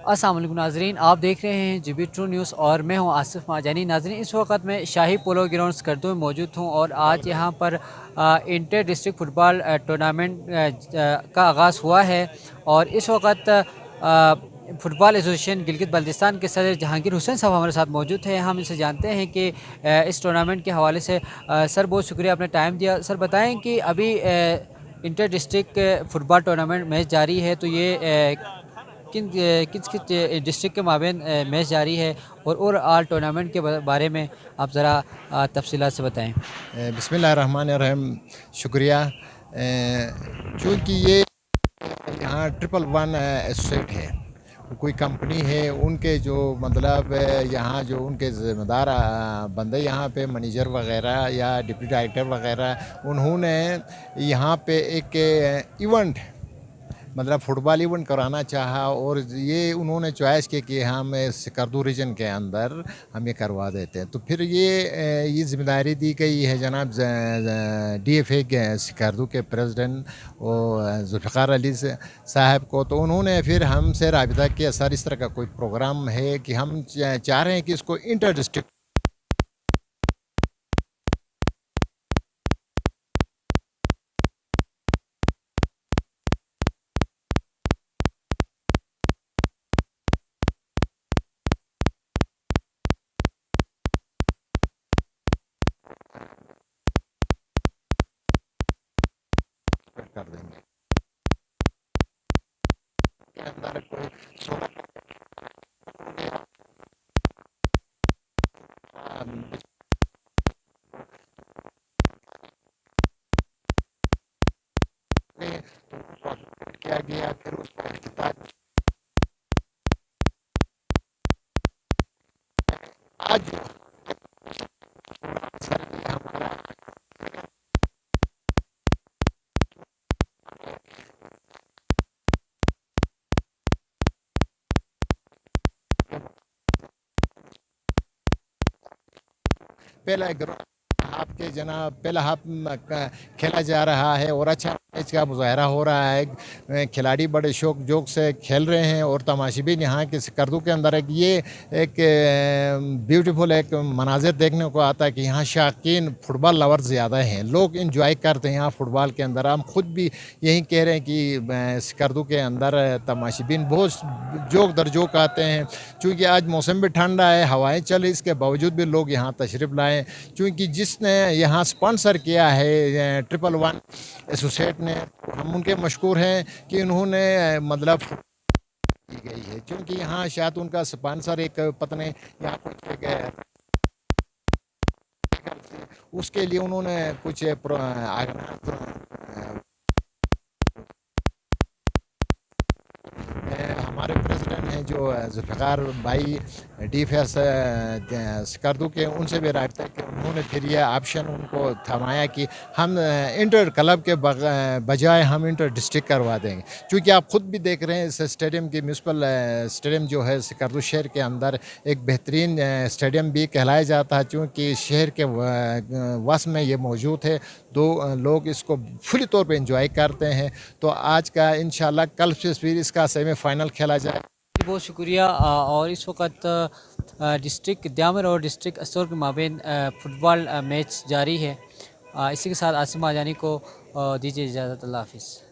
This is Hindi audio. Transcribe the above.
अस्सलाम वालेकुम नाजरीन, आप देख रहे हैं जीबी ट्रू न्यूज़ और मैं हूं आसिफ महाजानी। नाजरीन, इस वक्त मैं शाही पोलो ग्राउंड स्कर्दू में मौजूद हूं और आज यहां पर इंटर डिस्ट्रिक्ट फ़ुटबॉल टूर्नामेंट का आगाज़ हुआ है। और इस वक्त फ़ुटबॉल एसोसिएशन गिलगित बल्तिस्तान के सदर जहांगीर हुसैन साहब हमारे साथ मौजूद हैं। हम इनसे जानते हैं कि इस टूर्नामेंट के हवाले से सर, बहुत शुक्रिया आपने टाइम दिया। सर बताएँ कि अभी inter district football tournament match जारी है, तो ये किस किस डिस्ट्रिक्ट के माबेन मैच जारी है और आल टूर्नामेंट के बारे में आप ज़रा तफसीलात से बताएं। बिस्मिल्लाहिर्रहमानिर्रहीम। शुक्रिया। चूँकि ये यहाँ 111 एसोसिएट है, कोई कंपनी है, उनके जो मतलब यहाँ जो उनके ज़िम्मेदार बंदे यहाँ पे मैनेजर वगैरह या डिप्टी डायरेक्टर वगैरह, उन्होंने यहाँ पे एक इवेंट मतलब फ़ुटबॉल इवेंट कराना चाहा और ये उन्होंने चॉइस की कि हम स्कर्दू रीजन के अंदर हम ये करवा देते हैं। तो फिर ये ज़िम्मेदारी दी गई है जनाब DFA के स्कर्दू के प्रेसिडेंट और जुल्फ़िकार अली साहब को। तो उन्होंने फिर हमसे राबिता किया, सर इस तरह का कोई प्रोग्राम है कि हम चाह रहे हैं कि इसको इंटर डिस्ट्रिक्ट कर देंगे के अंदर कोई 16 किया गया। फिर उसका किताब आज हमारा पहला ग्राउंड आपके जनाब पहला हाफ खेला जा रहा है और अच्छा मैच का मुजाहरा हो रहा है। खिलाड़ी बड़े शौक जोक से खेल रहे हैं और तमाशीबीन यहाँ के स्कर्दू के अंदर एक ब्यूटीफुल एक मनाजिर देखने को आता है कि यहाँ शाकीन फुटबॉल लवर ज़्यादा हैं, लोग इंजॉय करते हैं यहाँ फुटबॉल के अंदर। हम खुद भी यही कह रहे हैं कि स्कर्दू के अंदर तमाशीबीन बहुत जोक दर जोक आते हैं। चूँकि आज मौसम भी ठंडा है, हवाएँ चल, इसके बावजूद भी लोग यहाँ तशरीफ़ लाएँ। चूँकि जिसने यहाँ स्पॉन्सर किया है 111 एसोसिएट ने, हम उनके मशकूर हैं कि उन्होंने मतलब की गई है। क्योंकि यहाँ शायद उनका स्पॉन्सर एक पत्नी यहाँ कुछ उसके लिए उन्होंने कुछ हमारे प्रेसिडेंट हैं जो जुल्फ़िकार भाई DFS स्कर्दू के, उनसे भी राब्ता कि उन्होंने फिर यह ऑप्शन उनको थमाया कि हम इंटर क्लब के बजाय हम इंटर डिस्ट्रिक्ट करवा देंगे। क्योंकि आप ख़ुद भी देख रहे हैं इस स्टेडियम की म्यूनसिपल स्टेडियम जो है स्कर्दू शहर के अंदर एक बेहतरीन स्टेडियम भी कहलाया जाता है, क्योंकि शहर के वस में ये मौजूद है। लोग इसको फुली तौर पे इंजॉय करते हैं। तो आज का इंशाल्लाह कल से फिर इसका सेमीफाइनल खेला जाए। बहुत शुक्रिया। और इस वक्त डिस्ट्रिक्ट द्यामर और डिस्ट्रिक्ट असोर के माबेन फ़ुटबॉल मैच जारी है। इसी के साथ आसिफ महाजानी को दीजिए इजाज़त। अल्लाह हाफिज़।